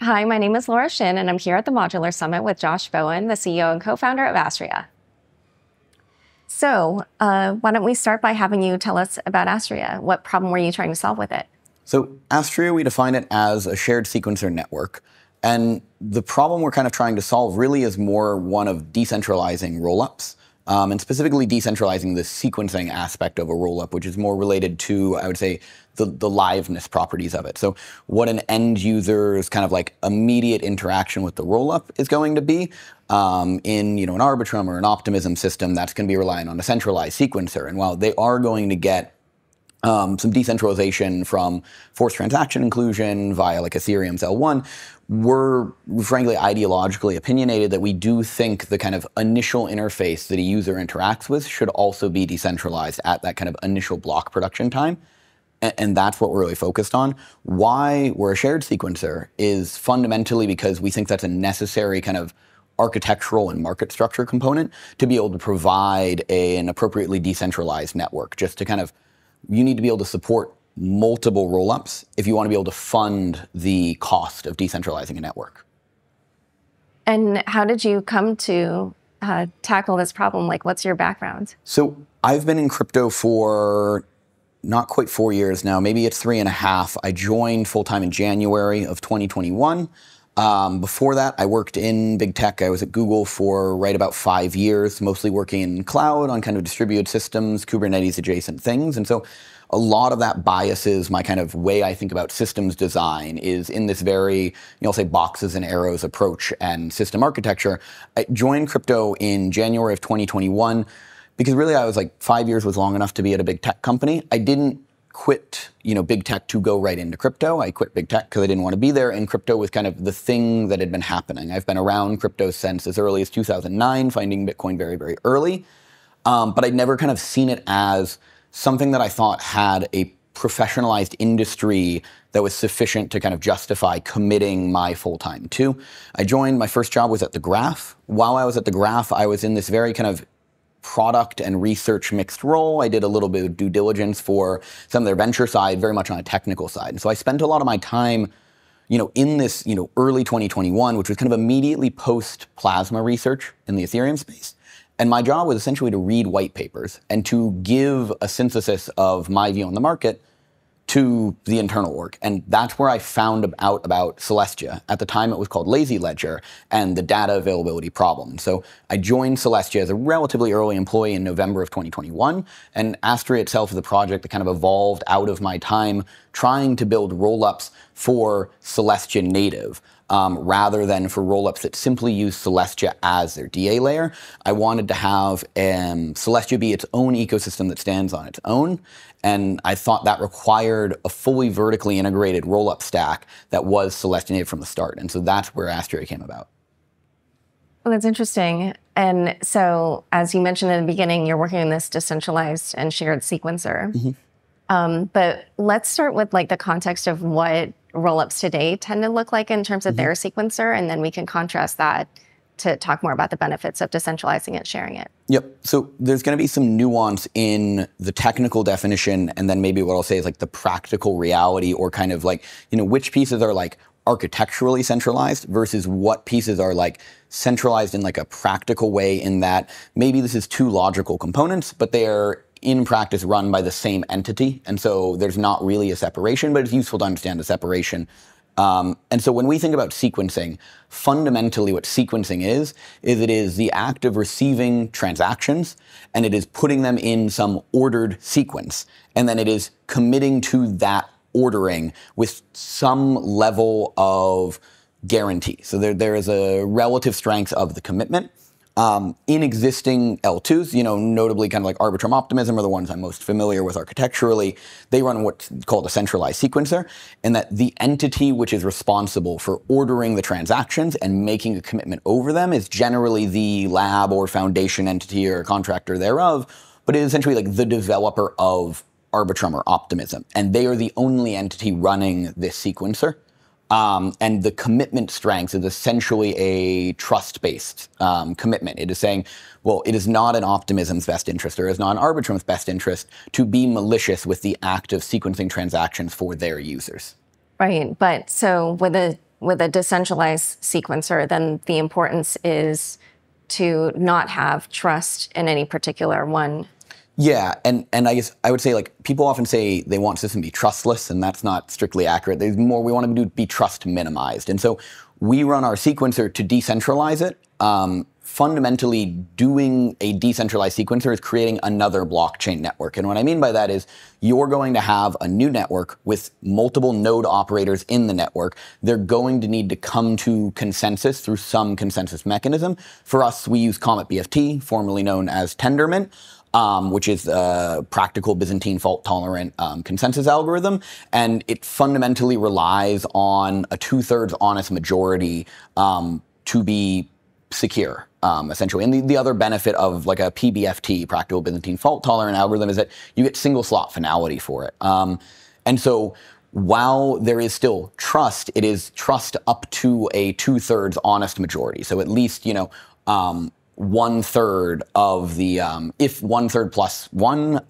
Hi, my name is Laura Shin, and I'm here at the Modular Summit with Josh Bowen, the CEO and co-founder of Astria. So why don't we start by having you tell us about Astria? What problem were you trying to solve with it? So Astria, we define it as a shared sequencer network. And the problem we're kind of trying to solve really is more one of decentralizing rollups, and specifically decentralizing the sequencing aspect of a rollup, which is more related to, I would say, the liveness properties of it. So what an end user's kind of like immediate interaction with the rollup is going to be in an Arbitrum or an Optimism system, that's going to be relying on a centralized sequencer. And while they are going to get some decentralization from forced transaction inclusion via like Ethereum's L1, we're frankly ideologically opinionated that we do think the kind of initial interface that a user interacts with should also be decentralized at that kind of initial block production time. And that's what we're really focused on. Why we're a shared sequencer is fundamentally because we think that's a necessary kind of architectural and market structure component to be able to provide an appropriately decentralized network. Just to kind of, you need to be able to support multiple rollups if you want to be able to fund the cost of decentralizing a network. And how did you come to tackle this problem? Like, what's your background? So I've been in crypto for not quite 4 years now, maybe it's 3.5. I joined full-time in January of 2021. Before that, I worked in big tech. I was at Google for right about 5 years, mostly working in cloud on kind of distributed systems, Kubernetes adjacent things. And so a lot of that biases my kind of way I think about systems design is in this very, I'll say boxes and arrows approach and system architecture. I joined crypto in January of 2021 because really I was like 5 years was long enough to be at a big tech company. I didn't quit, big tech to go right into crypto. I quit big tech because I didn't want to be there, and crypto was kind of the thing that had been happening. I've been around crypto since as early as 2009, finding Bitcoin very, very early. But I'd never kind of seen it as something that I thought had a professionalized industry that was sufficient to kind of justify committing my full time to. I joined, my first job was at The Graph. While I was at The Graph, I was in this very kind of product and research mixed role. I did a little bit of due diligence for some of their venture side, very much on a technical side. And so I spent a lot of my time, in this, early 2021, which was kind of immediately post plasma research in the Ethereum space. And my job was essentially to read white papers and to give a synthesis of my view on the market to the internal org. And that's where I found out about Celestia. At the time, it was called Lazy Ledger and the data availability problem. So I joined Celestia as a relatively early employee in November of 2021. And Astria itself is a project that kind of evolved out of my time trying to build rollups for Celestia native. Rather than for rollups that simply use Celestia as their DA layer. I wanted to have Celestia be its own ecosystem that stands on its own. And I thought that required a fully vertically integrated rollup stack that was Celestia native from the start. And so that's where Astria came about. Well, that's interesting. And so, as you mentioned in the beginning, you're working on this decentralized and shared sequencer. Mm-hmm. But let's start with like the context of what rollups today tend to look like in terms of their sequencer, and then we can contrast that to talk more about the benefits of decentralizing it, sharing it. Yep. So there's going to be some nuance in the technical definition, and then maybe what I'll say is like the practical reality, or kind of like, which pieces are like architecturally centralized versus what pieces are like centralized in like a practical way, in that maybe this is two logical components, but they are in practice run by the same entity. And so there's not really a separation, but it's useful to understand the separation. And so when we think about sequencing, fundamentally what sequencing is it is the act of receiving transactions, and it is putting them in some ordered sequence. And then it is committing to that ordering with some level of guarantee. So there is a relative strength of the commitment. In existing L2s, notably kind of like Arbitrum Optimism are the ones I'm most familiar with architecturally, they run what's called a centralized sequencer, and that the entity which is responsible for ordering the transactions and making a commitment over them is generally the lab or foundation entity or contractor thereof, but it is essentially like the developer of Arbitrum or Optimism, and they are the only entity running this sequencer. And the commitment strength is essentially a trust-based commitment. It is saying, well, it is not in Optimism's best interest, or it is not in Arbitrum's best interest to be malicious with the act of sequencing transactions for their users. Right, but so with a with a decentralized sequencer, then the importance is to not have trust in any particular one. Yeah, and I guess I would say, like, people often say they want system to be trustless, and that's not strictly accurate. There's more, we want to be trust minimized. And so we run our sequencer to decentralize it. Fundamentally, doing a decentralized sequencer is creating another blockchain network. And what I mean by that is you're going to have a new network with multiple node operators in the network. They're going to need to come to consensus through some consensus mechanism. For us, we use Comet BFT, formerly known as Tendermint, which is a practical Byzantine fault-tolerant consensus algorithm. And it fundamentally relies on a 2/3 honest majority to be secure, essentially. And the other benefit of like a PBFT, practical Byzantine fault-tolerant algorithm, is that you get single slot finality for it. And so while there is still trust, it is trust up to a 2/3 honest majority. So at least, 1/3 of the, if 1/3 plus one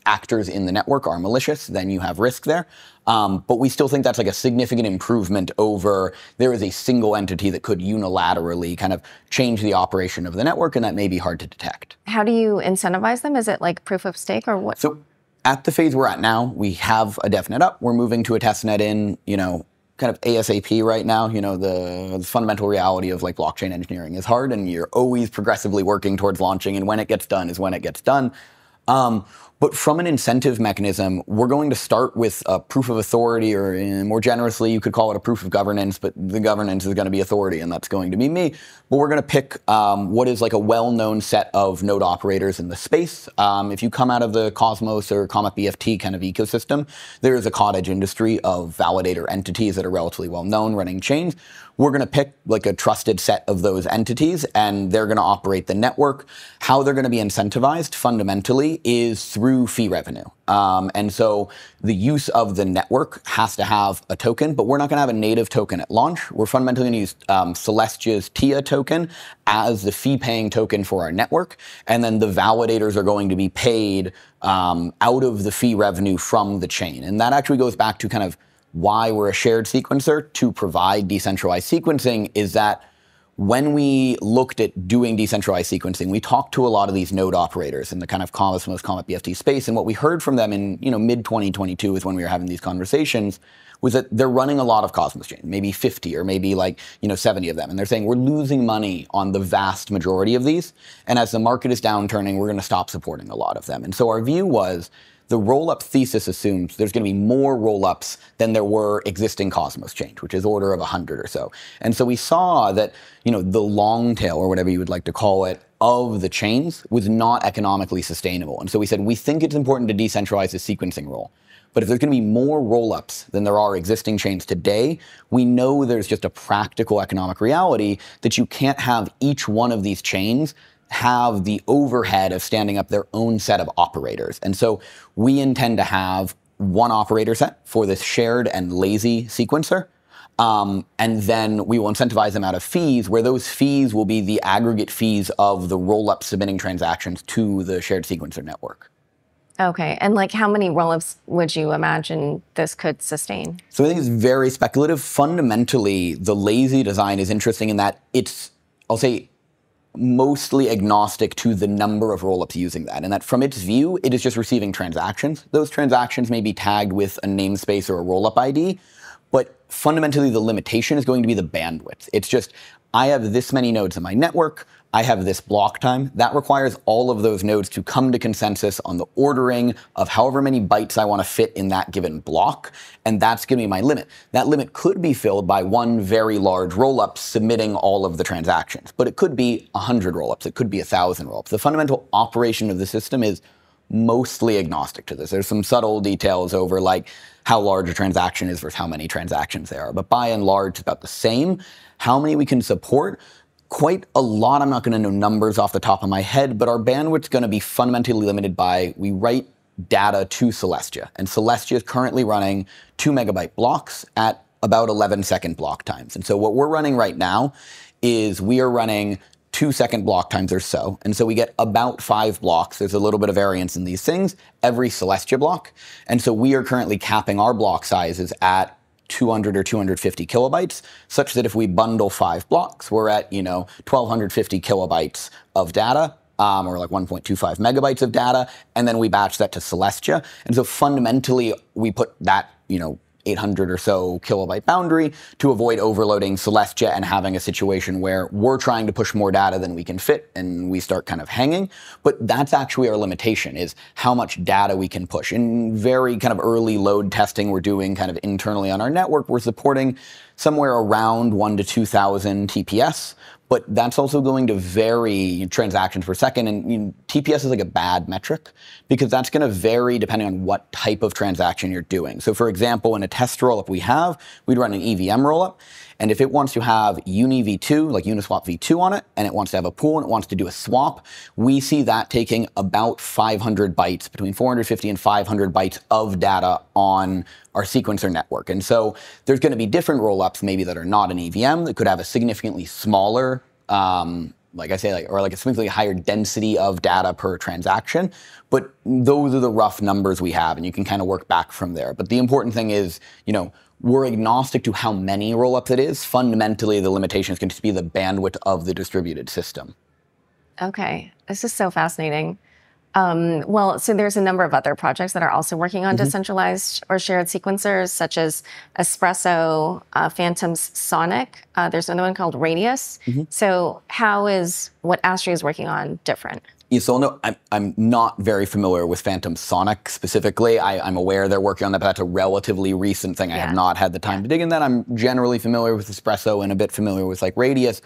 actors in the network are malicious, then you have risk there. But we still think that's like a significant improvement over there is a single entity that could unilaterally kind of change the operation of the network, and that may be hard to detect. How do you incentivize them? Is it like proof of stake or what? So at the phase we're at now, we have a DevNet up. We're moving to a testnet in, kind of ASAP right now. The fundamental reality of like blockchain engineering is hard, and you're always progressively working towards launching, and when it gets done is when it gets done. But from an incentive mechanism, we're going to start with a proof of authority, or more generously, you could call it a proof of governance, but the governance is going to be authority, and that's going to be me. But we're going to pick what is like a well-known set of node operators in the space. If you come out of the Cosmos or Comet BFT kind of ecosystem, there is a cottage industry of validator entities that are relatively well-known running chains. We're going to pick like a trusted set of those entities, and they're going to operate the network. How they're going to be incentivized fundamentally is through fee revenue. And so the use of the network has to have a token, but we're not going to have a native token at launch. We're fundamentally going to use Celestia's TIA token as the fee-paying token for our network. And then the validators are going to be paid out of the fee revenue from the chain. And that actually goes back to kind of why we're a shared sequencer to provide decentralized sequencing, is that when we looked at doing decentralized sequencing, we talked to a lot of these node operators in the kind of Cosmos, Comet BFT space, and what we heard from them in mid-2022 is when we were having these conversations, was that they're running a lot of Cosmos chains, maybe 50 or maybe 70 of them, and they're saying we're losing money on the vast majority of these, and as the market is downturning, we're going to stop supporting a lot of them. And so our view was, the roll-up thesis assumes there's going to be more roll-ups than there were existing Cosmos chains, which is order of 100 or so. And so we saw that, the long tail, or whatever you would like to call it, of the chains was not economically sustainable. And so we said, we think it's important to decentralize the sequencing role. But if there's going to be more roll-ups than there are existing chains today, we know there's just a practical economic reality that you can't have each one of these chains have the overhead of standing up their own set of operators. And so we intend to have one operator set for this shared and lazy sequencer. And then we will incentivize them out of fees, where those fees will be the aggregate fees of the roll-up submitting transactions to the shared sequencer network. Okay, and like how many roll-ups would you imagine this could sustain? So I think it's very speculative. Fundamentally, the lazy design is interesting in that it's, I'll say, mostly agnostic to the number of rollups using that, and that from its view, it is just receiving transactions. Those transactions may be tagged with a namespace or a rollup ID, but fundamentally the limitation is going to be the bandwidth. It's just, I have this many nodes in my network, I have this block time. That requires all of those nodes to come to consensus on the ordering of however many bytes I want to fit in that given block, and that's going to be my limit. That limit could be filled by one very large rollup submitting all of the transactions, but it could be 100 rollups, it could be 1,000 rollups. The fundamental operation of the system is mostly agnostic to this. There's some subtle details over like how large a transaction is versus how many transactions there are, but by and large, it's about the same. How many we can support? Quite a lot. I'm not going to know numbers off the top of my head, but our bandwidth's going to be fundamentally limited by, we write data to Celestia, and Celestia is currently running 2 megabyte blocks at about 11-second block times. And so what we're running right now is we are running 2-second block times or so. And so we get about 5 blocks. There's a little bit of variance in these things, every Celestia block. And so we are currently capping our block sizes at 200 or 250 kilobytes, such that if we bundle 5 blocks, we're at, 1,250 kilobytes of data, or like 1.25 megabytes of data, and then we batch that to Celestia. And so fundamentally, we put that, 800 or so kilobyte boundary to avoid overloading Celestia and having a situation where we're trying to push more data than we can fit and we start kind of hanging. But that's actually our limitation, is how much data we can push. In very kind of early load testing we're doing kind of internally on our network, we're supporting somewhere around 1 to 2,000 TPS. But that's also going to vary transactions per second. And TPS is like a bad metric because that's going to vary depending on what type of transaction you're doing. So for example, in a test rollup we'd run an EVM rollup. And if it wants to have UniV2, like Uniswap V2 on it, and it wants to have a pool and it wants to do a swap, we see that taking about 500 bytes, between 450 and 500 bytes of data on our sequencer network. And so there's going to be different rollups maybe that are not an EVM that could have a significantly smaller, like I say, or a significantly higher density of data per transaction. But those are the rough numbers we have, and you can kind of work back from there. But the important thing is, we're agnostic to how many rollups it is. Fundamentally, the limitation is going to be the bandwidth of the distributed system. Okay, this is so fascinating. Well, so there's a number of other projects that are also working on decentralized or shared sequencers, such as Espresso, Phantom's Sonic. There's another one called Radius. So how is what Astria is working on different? Yeah, so no, I'm not very familiar with Phantom Sonic specifically. I'm aware they're working on that, but that's a relatively recent thing. I have not had the time to dig in that. I'm generally familiar with Espresso and a bit familiar with like Radius.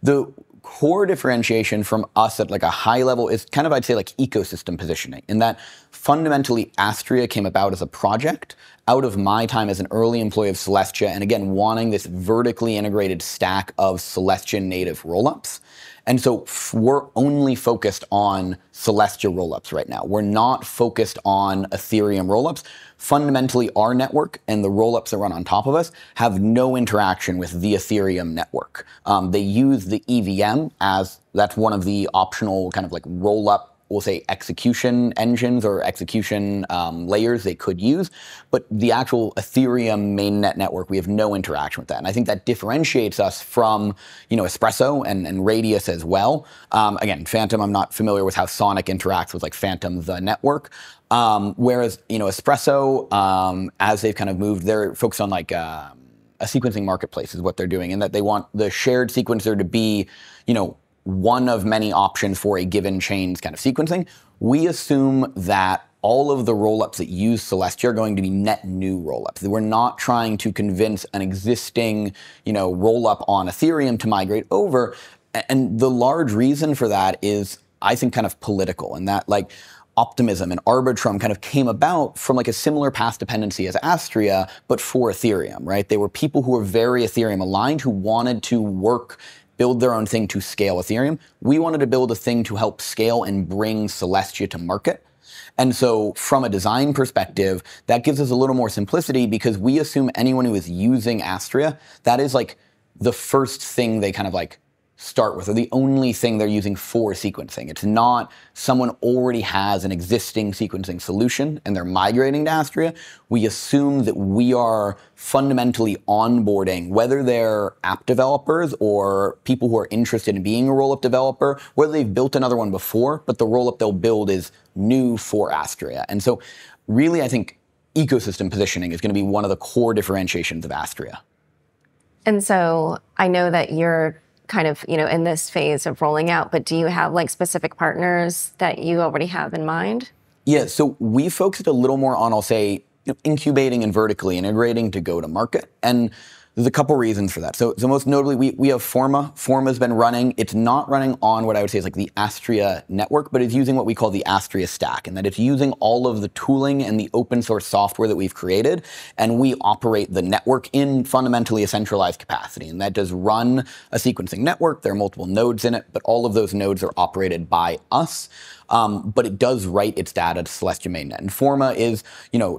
The core differentiation from us at like a high level is kind of, I'd say, like ecosystem positioning, in that fundamentally Astria came about as a project out of my time as an early employee of Celestia, and again, wanting this vertically integrated stack of Celestia native rollups. And so we're only focused on Celestia rollups right now. We're not focused on Ethereum rollups. Fundamentally, our network and the rollups that run on top of us have no interaction with the Ethereum network. They use the EVM as that's one of the optional kind of like rollup, we'll say, execution engines or execution layers they could use. But the actual Ethereum mainnet network, we have no interaction with that. And I think that differentiates us from, Espresso and Radius as well. Again, Phantom, I'm not familiar with how Sonic interacts with like Phantom, the network. Whereas, Espresso, as they've kind of moved, they're focused on like a sequencing marketplace is what they're doing, and that they want the shared sequencer to be, one of many options for a given chain's kind of sequencing. We assume that all of the rollups that use Celestia are going to be net new rollups. We're not trying to convince an existing, rollup on Ethereum to migrate over. And the large reason for that is, I think, kind of political, and that like Optimism and Arbitrum kind of came about from like a similar path dependency as Astria, but for Ethereum, right? They were people who were very Ethereum aligned, who wanted to build their own thing to scale Ethereum. We wanted to build a thing to help scale and bring Celestia to market. And so from a design perspective, that gives us a little more simplicity because we assume anyone who is using Astria, that is like the first thing they kind of like start with, or the only thing they're using for sequencing. It's not someone already has an existing sequencing solution and they're migrating to Astria. We assume that we are fundamentally onboarding, whether they're app developers or people who are interested in being a rollup developer, whether they've built another one before, but the rollup they'll build is new for Astria. And so really, I think ecosystem positioning is going to be one of the core differentiations of Astria. And so I know that you're kind of, in this phase of rolling out, but do you have like specific partners that you already have in mind? Yeah, so we focused a little more on, I'll say, incubating and vertically integrating to go to market. And there's a couple reasons for that. So most notably, we have Forma. Forma's been running. It's not running on what I would say is like the Astria network, but it's using what we call the Astria stack, and that it's using all of the tooling and the open source software that we've created, and we operate the network in fundamentally a centralized capacity. And that does run a sequencing network. There are multiple nodes in it, but all of those nodes are operated by us. But it does write its data to Celestia mainnet. And Forma is,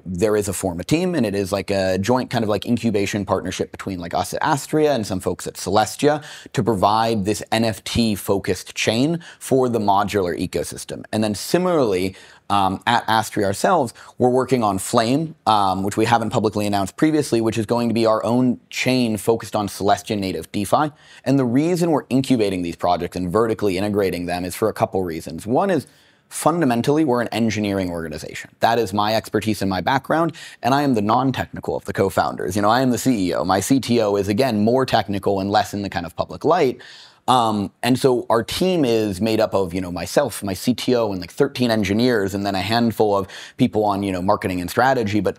there is a Forma team, and it is like a joint kind of like incubation partnership between like us at Astria and some folks at Celestia to provide this NFT-focused chain for the modular ecosystem. And then similarly, At Astria ourselves, we're working on Flame, which we haven't publicly announced previously, which is going to be our own chain focused on Celestia native DeFi. And the reason we're incubating these projects and vertically integrating them is for a couple reasons. One is, fundamentally, we're an engineering organization. That is my expertise and my background, and I am the non-technical of the co-founders. I am the CEO. My CTO is, again, more technical and less in the kind of public light. And so our team is made up of, myself, my CTO, and like 13 engineers, and then a handful of people on, marketing and strategy. But,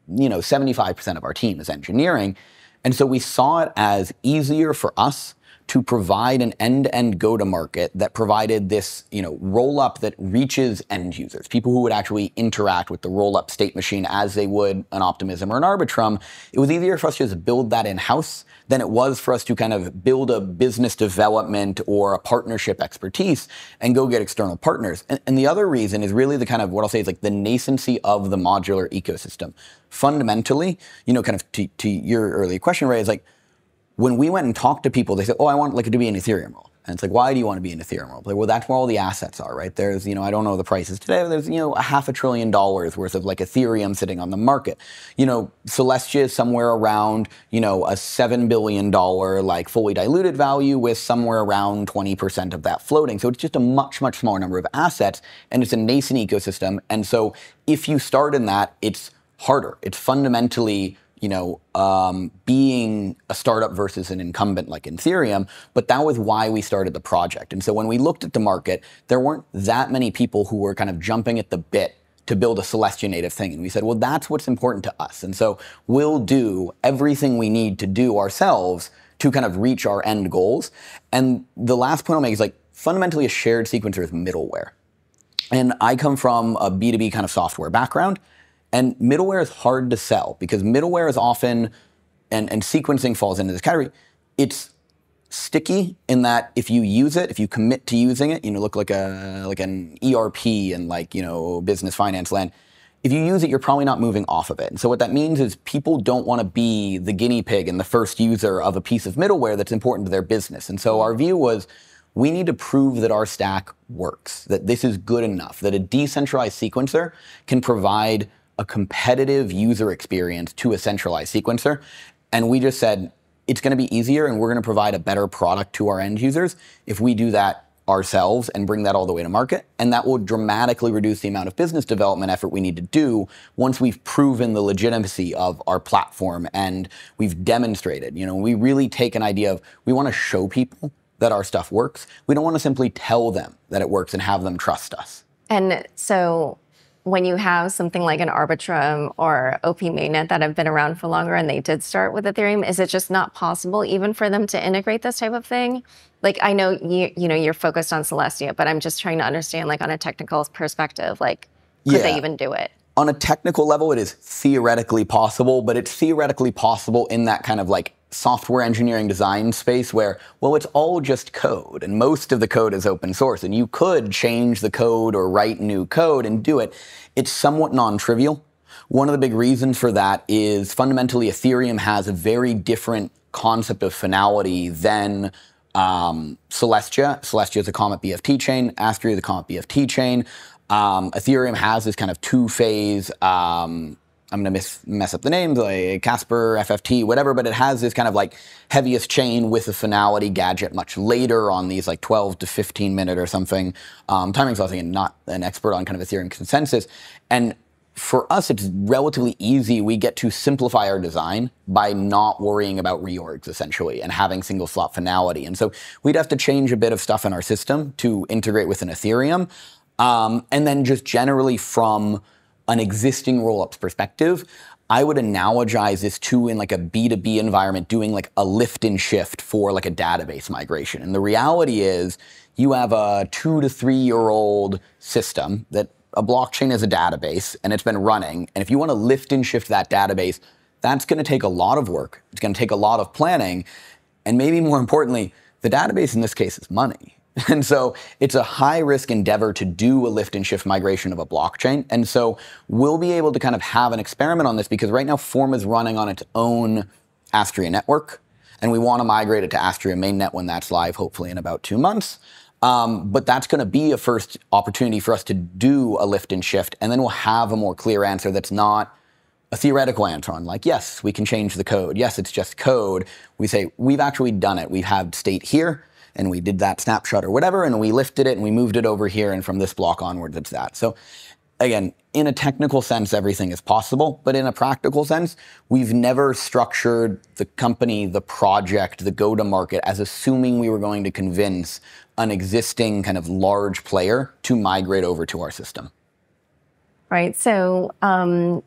75% of our team is engineering. And so we saw it as easier for us to provide an end-to-end go-to-market that provided this, roll-up that reaches end users, people who would actually interact with the roll-up state machine as they would an Optimism or an Arbitrum. It was easier for us to just build that in-house than it was for us to kind of build a business development or a partnership expertise and go get external partners. And the other reason is really the kind of, what I'll say is like the nascency of the modular ecosystem. Fundamentally, kind of to your earlier question, Ray, is like, when we went and talked to people, they said, oh, I want like it to be an Ethereum role. And it's like, why do you want to be an Ethereum role? Like, well, that's where all the assets are, right? There's, I don't know the prices today, but there's, $500 billion worth of like Ethereum sitting on the market. Celestia is somewhere around, a $7 billion like fully diluted value with somewhere around 20% of that floating. So it's just a much, much smaller number of assets, and it's a nascent ecosystem. And so if you start in that, it's harder. It's fundamentally being a startup versus an incumbent like Ethereum, but that was why we started the project. And so when we looked at the market, there weren't that many people who were kind of jumping at the bit to build a Celestia native thing. And we said, well, that's what's important to us. And so we'll do everything we need to do ourselves to kind of reach our end goals. And the last point I'll make is like, fundamentally a shared sequencer is middleware. And I come from a B2B kind of software background. And middleware is hard to sell because middleware is often, and sequencing falls into this category, it's sticky in that if you use it, if you commit to using it, look like an ERP and business finance land. If you use it, you're probably not moving off of it. And so what that means is people don't want to be the guinea pig and the first user of a piece of middleware that's important to their business. And so our view was, we need to prove that our stack works, that this is good enough, that a decentralized sequencer can provide a competitive user experience to a centralized sequencer. And we just said, it's going to be easier and we're going to provide a better product to our end users if we do that ourselves and bring that all the way to market. And that will dramatically reduce the amount of business development effort we need to do once we've proven the legitimacy of our platform and we've demonstrated. We really take an idea of, we want to show people that our stuff works. We don't want to simply tell them that it works and have them trust us. And so when you have something like an Arbitrum or OP Mainnet that have been around for longer and they did start with Ethereum, is it just not possible even for them to integrate this type of thing? Like, I know you're focused on Celestia, but I'm just trying to understand, like, on a technical perspective, like, could they even do it? On a technical level, it is theoretically possible, but it's theoretically possible in that kind of like software engineering design space where, well, it's all just code and most of the code is open source and you could change the code or write new code and do it. It's somewhat non-trivial. One of the big reasons for that is fundamentally Ethereum has a very different concept of finality than Celestia. Celestia is a Comet BFT chain, Astria is a Comet BFT chain. Ethereum has this kind of two-phase, I'm going to mess up the names, like Casper, FFT, whatever, but it has this kind of like heaviest chain with a finality gadget much later on these like 12 to 15 minute or something. Timing's also not an expert on kind of Ethereum consensus. And for us, it's relatively easy. We get to simplify our design by not worrying about reorgs, essentially, and having single slot finality. And so we'd have to change a bit of stuff in our system to integrate with an Ethereum. And then just generally from an existing rollups perspective, I would analogize this to in like a B2B environment doing like a lift and shift for like a database migration. And the reality is you have a 2 to 3 year old system that a blockchain is a database and it's been running. And if you want to lift and shift that database, that's going to take a lot of work. It's going to take a lot of planning. And maybe more importantly, the database in this case is money. And so it's a high-risk endeavor to do a lift and shift migration of a blockchain. And so we'll be able to kind of have an experiment on this because right now Form is running on its own Astria network. And we want to migrate it to Astria mainnet when that's live, hopefully in about 2 months. But that's going to be a first opportunity for us to do a lift and shift, and then we'll have a more clear answer that's not a theoretical answer on like, yes, we can change the code. Yes, it's just code. We say, we've actually done it. We've had state here, and we did that snapshot or whatever, and we lifted it, and we moved it over here, and from this block onwards, it's that. So again, in a technical sense, everything is possible, but in a practical sense, we've never structured the company, the project, the go-to-market as assuming we were going to convince an existing kind of large player to migrate over to our system. Right. So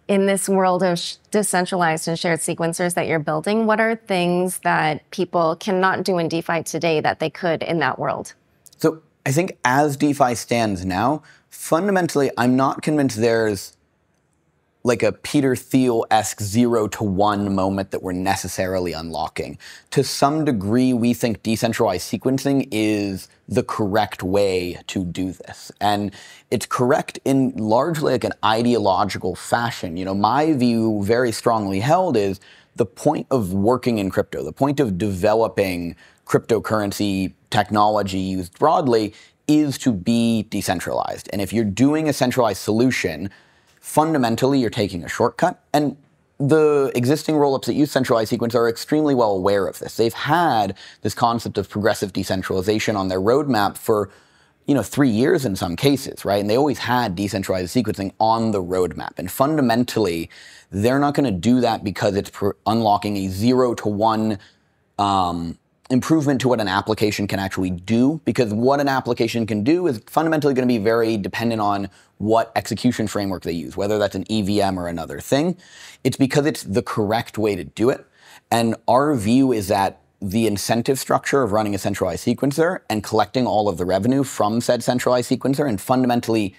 in this world of decentralized and shared sequencers that you're building, what are things that people cannot do in DeFi today that they could in that world? So I think as DeFi stands now, fundamentally, I'm not convinced there's like a Peter Thiel-esque 0 to 1 moment that we're necessarily unlocking. To some degree, we think decentralized sequencing is the correct way to do this. And it's correct in largely like an ideological fashion. You know, my view, very strongly held, is the point of working in crypto, the point of developing cryptocurrency technology used broadly is to be decentralized. And if you're doing a centralized solution, fundamentally, you're taking a shortcut. And the existing rollups that use centralized sequence are extremely well aware of this. They've had this concept of progressive decentralization on their roadmap for 3 years in some cases, right? And they always had decentralized sequencing on the roadmap. And fundamentally, they're not going to do that because it's unlocking a 0 to 1 improvement to what an application can actually do, because what an application can do is fundamentally going to be very dependent on what execution framework they use, whether that's an EVM or another thing. It's because it's the correct way to do it. And our view is that the incentive structure of running a centralized sequencer and collecting all of the revenue from said centralized sequencer and fundamentally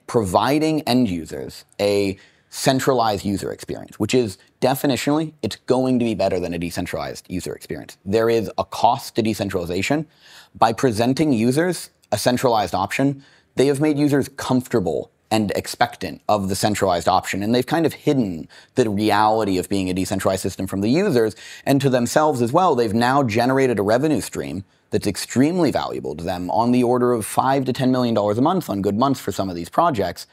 providing end users a centralized user experience, which is definitionally, it's going to be better than a decentralized user experience. There is a cost to decentralization. By presenting users a centralized option, they have made users comfortable and expectant of the centralized option, and they've kind of hidden the reality of being a decentralized system from the users, and to themselves as well, they've now generated a revenue stream that's extremely valuable to them on the order of $5 to $10 million a month on good months for some of these projects.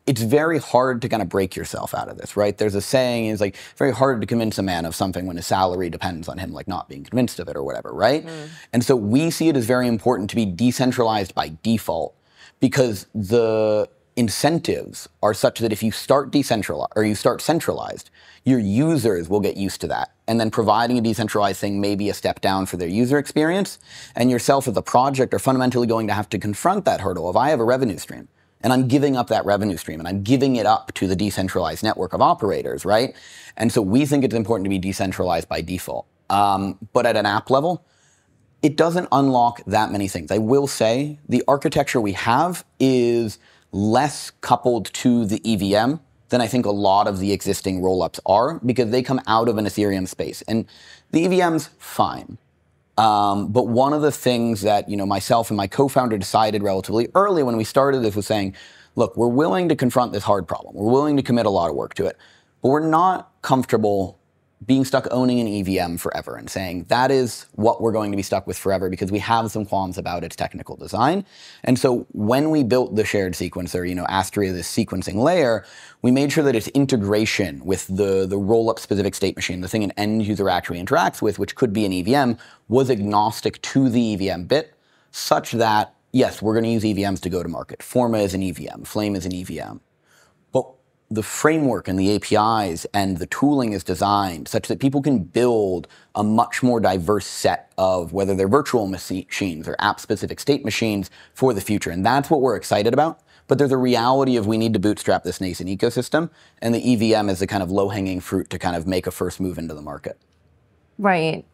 It's very hard to kind of break yourself out of this, right? There's a saying, it's like very hard to convince a man of something when his salary depends on him like not being convinced of it or whatever, right? And so we see it as very important to be decentralized by default because the incentives are such that if you start decentralized or you start centralized, your users will get used to that. And then providing a decentralized thing may be a step down for their user experience. And yourself as a project are fundamentally going to have to confront that hurdle of I have a revenue stream. And I'm giving up that revenue stream, and I'm giving it up to the decentralized network of operators, right? And so we think it's important to be decentralized by default. But at an app level, it doesn't unlock that many things. I will say the architecture we have is less coupled to the EVM than I think a lot of the existing rollups are, because they come out of an Ethereum space. And the EVM's fine. But one of the things that myself and my co-founder decided relatively early when we started this was saying, look, we're willing to confront this hard problem. We're willing to commit a lot of work to it. But we're not comfortable being stuck owning an EVM forever and saying that is what we're going to be stuck with forever because we have some qualms about its technical design. And so when we built the shared sequencer, Astria, this sequencing layer, we made sure that its integration with the roll-up specific state machine, the thing an end user actually interacts with, which could be an EVM, was agnostic to the EVM bit, such that, yes, we're going to use EVMs to go to market. Forma is an EVM, Flame is an EVM. But the framework and the APIs and the tooling is designed such that people can build a much more diverse set of whether they're virtual machines or app-specific state machines for the future. And that's what we're excited about. But there's a reality of we need to bootstrap this nascent ecosystem, and the EVM is the kind of low-hanging fruit to kind of make a first move into the market. Right.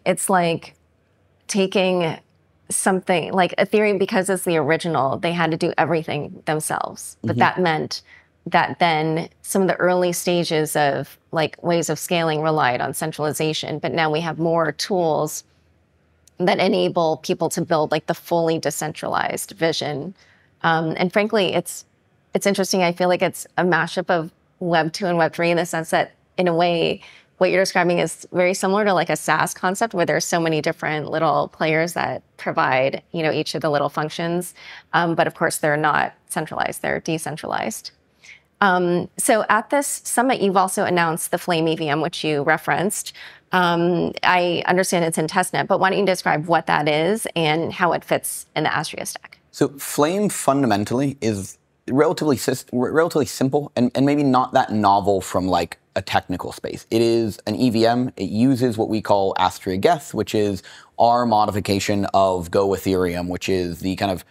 It's like taking something like Ethereum, because it's the original, they had to do everything themselves. But that meant that then some of the early stages of like ways of scaling relied on centralization. But now we have more tools that enable people to build like the fully decentralized vision. And frankly, it's interesting. I feel like it's a mashup of Web 2 and Web 3 in the sense that in a way, what you're describing is very similar to like a SaaS concept where there's so many different little players that provide, each of the little functions. But of course, they're not centralized, they're decentralized. So at this summit, you've also announced the Flame EVM, which you referenced. I understand it's in testnet, but why don't you describe what that is and how it fits in the Astria stack? So Flame fundamentally is relatively simple and maybe not that novel from like a technical space. It is an EVM. It uses what we call Astria Geth, which is our modification of Go Ethereum, which is the kind of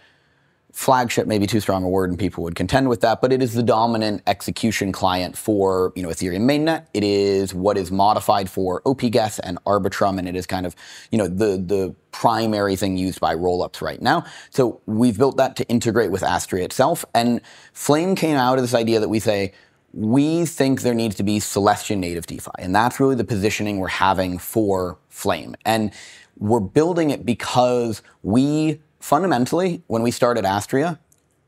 flagship, maybe too strong a word, and people would contend with that, but it is the dominant execution client for Ethereum mainnet. It is what is modified for OP-Geth and Arbitrum, and it is kind of the primary thing used by rollups right now. So we've built that to integrate with Astria itself, and Flame came out of this idea that we say, we think there needs to be Celestia native DeFi, and that's really the positioning we're having for Flame. And we're building it because fundamentally, when we started Astria,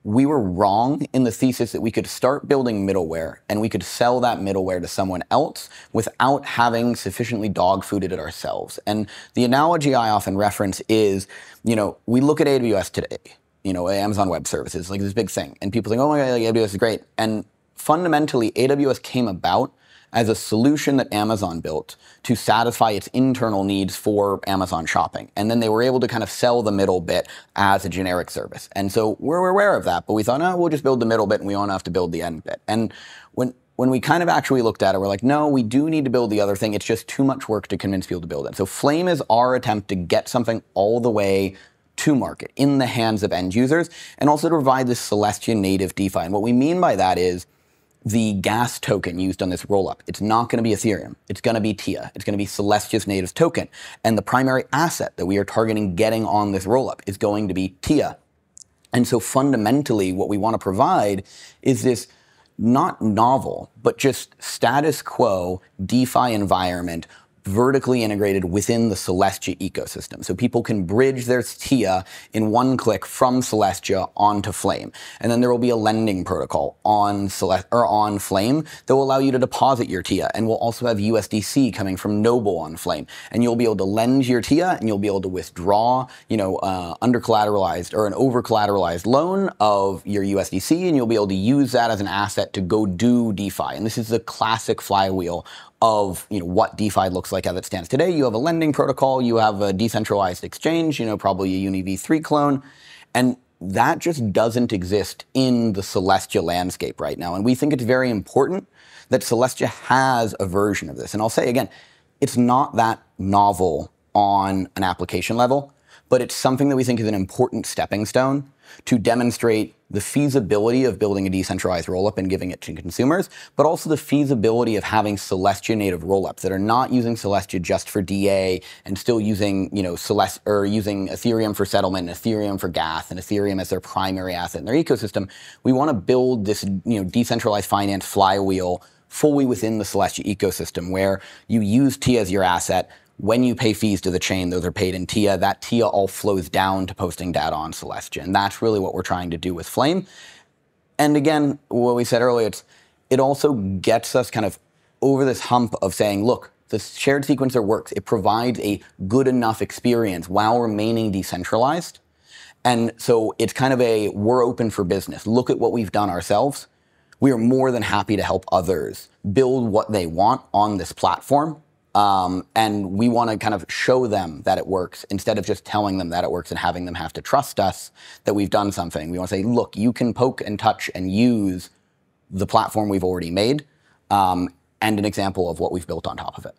we were wrong in the thesis that we could start building middleware and we could sell that middleware to someone else without having sufficiently dog-fooded it ourselves. And the analogy I often reference is, we look at AWS today, Amazon Web Services, like this big thing, and people think, oh my God, AWS is great. And fundamentally, AWS came about as a solution that Amazon built to satisfy its internal needs for Amazon shopping. And then they were able to kind of sell the middle bit as a generic service. And so we're aware of that, but we thought, no, we'll just build the middle bit and we won't have to build the end bit. And when we kind of actually looked at it, we're like, no, we do need to build the other thing. It's just too much work to convince people to build it. So Flame is our attempt to get something all the way to market in the hands of end users and also to provide this Celestia native DeFi. And what we mean by that is the gas token used on this rollup. It's not going to be Ethereum. It's going to be TIA. It's going to be Celestia's native token. And the primary asset that we are targeting getting on this rollup is going to be TIA. And so fundamentally, what we want to provide is this not novel, but just status quo DeFi environment vertically integrated within the Celestia ecosystem. So people can bridge their TIA in one click from Celestia onto Flame. And then there will be a lending protocol on Flame that will allow you to deposit your TIA. And we'll also have USDC coming from Noble on Flame. And you'll be able to lend your TIA and you'll be able to withdraw, under-collateralized or an over-collateralized loan of your USDC, and you'll be able to use that as an asset to go do DeFi. And this is the classic flywheel of what DeFi looks like as it stands today. You have a lending protocol, you have a decentralized exchange, probably a UniV3 clone, and that just doesn't exist in the Celestia landscape right now. And we think it's very important that Celestia has a version of this. And I'll say again, it's not that novel on an application level, but it's something that we think is an important stepping stone to demonstrate the feasibility of building a decentralized rollup and giving it to consumers, but also the feasibility of having Celestia native rollups that are not using Celestia just for DA and still using, using Ethereum for settlement, and Ethereum for gas, and Ethereum as their primary asset in their ecosystem. We want to build this, decentralized finance flywheel fully within the Celestia ecosystem, where you use TIA as your asset. When you pay fees to the chain, those are paid in TIA. That TIA all flows down to posting data on Celestia. And that's really what we're trying to do with Flame. And again, what we said earlier, it also gets us kind of over this hump of saying, look, the shared sequencer works. It provides a good enough experience while remaining decentralized. And so it's kind of we're open for business. Look at what we've done ourselves. We are more than happy to help others build what they want on this platform. And we want to kind of show them that it works instead of just telling them that it works and having them have to trust us that we've done something. We want to say, look, you can poke and touch and use the platform we've already made, and an example of what we've built on top of it.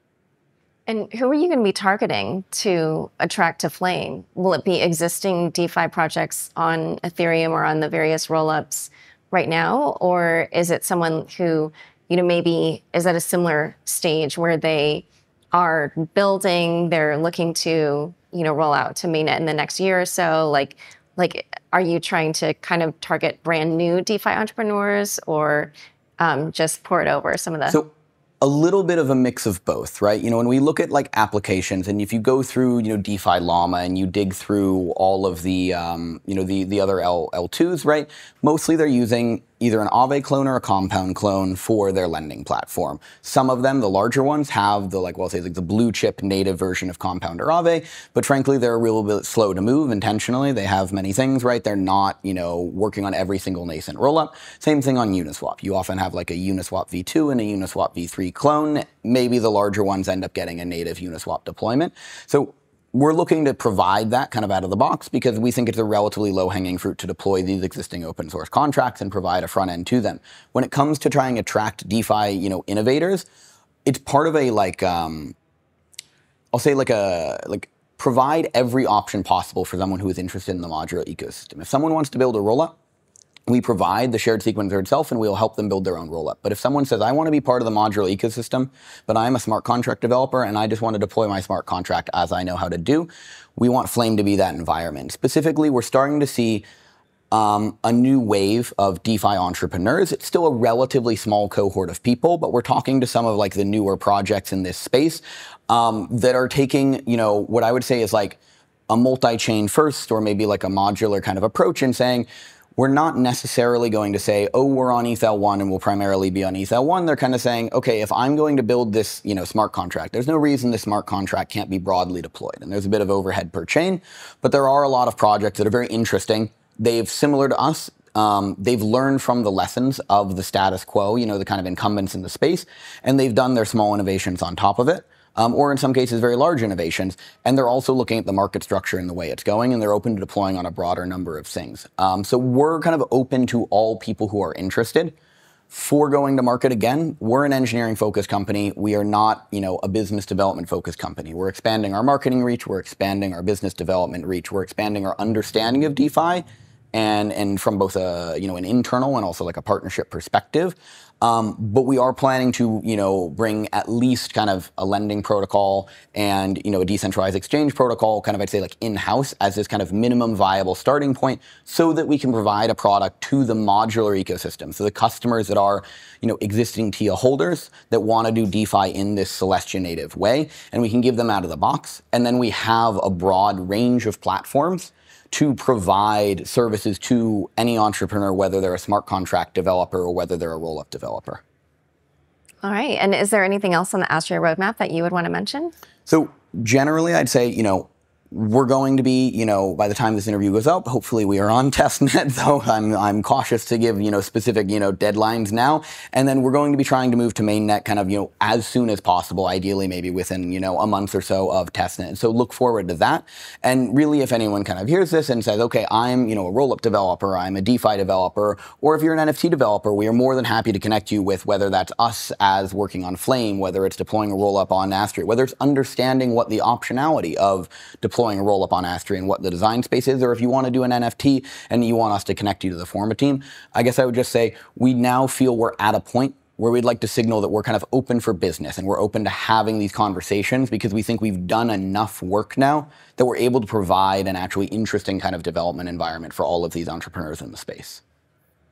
And who are you going to be targeting to attract to Flame? Will it be existing DeFi projects on Ethereum or on the various rollups right now? Or is it someone who, maybe is at a similar stage where they are building, they're looking to, roll out to mainnet in the next year or so? Like, are you trying to kind of target brand new DeFi entrepreneurs or just pour it over some of the... So a little bit of a mix of both, right? When we look at like applications, and if you go through, DeFi Llama and you dig through all of the, the other L2s, right? Mostly they're using either an Aave clone or a compound clone for their lending platform. Some of them, the larger ones, have the the blue chip native version of Compound or Aave, but frankly, they're a little bit slow to move intentionally. They have many things, right? They're not, working on every single nascent rollup. Same thing on Uniswap. You often have like a Uniswap v2 and a Uniswap v3 clone. Maybe the larger ones end up getting a native Uniswap deployment. So we're looking to provide that kind of out of the box because we think it's a relatively low-hanging fruit to deploy these existing open source contracts and provide a front end to them. When it comes to trying to attract DeFi, innovators, it's part of a provide every option possible for someone who is interested in the modular ecosystem. If someone wants to build a rollup, we provide the shared sequencer itself and we'll help them build their own rollup. But if someone says, I want to be part of the modular ecosystem, but I'm a smart contract developer and I just want to deploy my smart contract as I know how to do, we want Flame to be that environment. Specifically, we're starting to see a new wave of DeFi entrepreneurs. It's still a relatively small cohort of people, but we're talking to some of like the newer projects in this space that are taking, what I would say is like a multi-chain first or maybe like a modular kind of approach and saying, we're not necessarily going to say, oh, we're on ETH-L1 and we'll primarily be on ETH-L1. They're kind of saying, okay, if I'm going to build this, smart contract, there's no reason this smart contract can't be broadly deployed. And there's a bit of overhead per chain, but there are a lot of projects that are very interesting. They've, similar to us, they've learned from the lessons of the status quo, the kind of incumbents in the space, and they've done their small innovations on top of it. Or in some cases, very large innovations. And they're also looking at the market structure and the way it's going, and they're open to deploying on a broader number of things. So we're kind of open to all people who are interested. For going to market again, we're an engineering-focused company. We are not, a business development-focused company. We're expanding our marketing reach. We're expanding our business development reach. We're expanding our understanding of DeFi, and from both an internal and also like a partnership perspective. But we are planning to, bring at least kind of a lending protocol and, a decentralized exchange protocol, kind of, I'd say like in-house as this kind of minimum viable starting point so that we can provide a product to the modular ecosystem. So the customers that are, existing TIA holders that want to do DeFi in this Celestia native way, and we can give them out of the box. And then we have a broad range of platforms to provide services to any entrepreneur, whether they're a smart contract developer or whether they're a roll-up developer. All right. And is there anything else on the Astria roadmap that you would want to mention? So generally, I'd say, we're going to be, by the time this interview goes up, hopefully we are on testnet, though I'm cautious to give, specific, deadlines now. And then we're going to be trying to move to mainnet kind of, as soon as possible, ideally maybe within, a month or so of testnet. And so look forward to that. And really, if anyone kind of hears this and says, okay, I'm, a roll-up developer, I'm a DeFi developer, or if you're an NFT developer, we are more than happy to connect you with whether that's us as working on Flame, whether it's deploying a roll-up on Astria, whether it's understanding what the optionality of deploying a roll-up on Astria and what the design space is, or if you want to do an NFT and you want us to connect you to the Forma team, I guess I would just say we now feel we're at a point where we'd like to signal that we're kind of open for business and we're open to having these conversations because we think we've done enough work now that we're able to provide an actually interesting kind of development environment for all of these entrepreneurs in the space.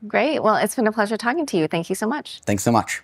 Great. Well, it's been a pleasure talking to you. Thank you so much. Thanks so much.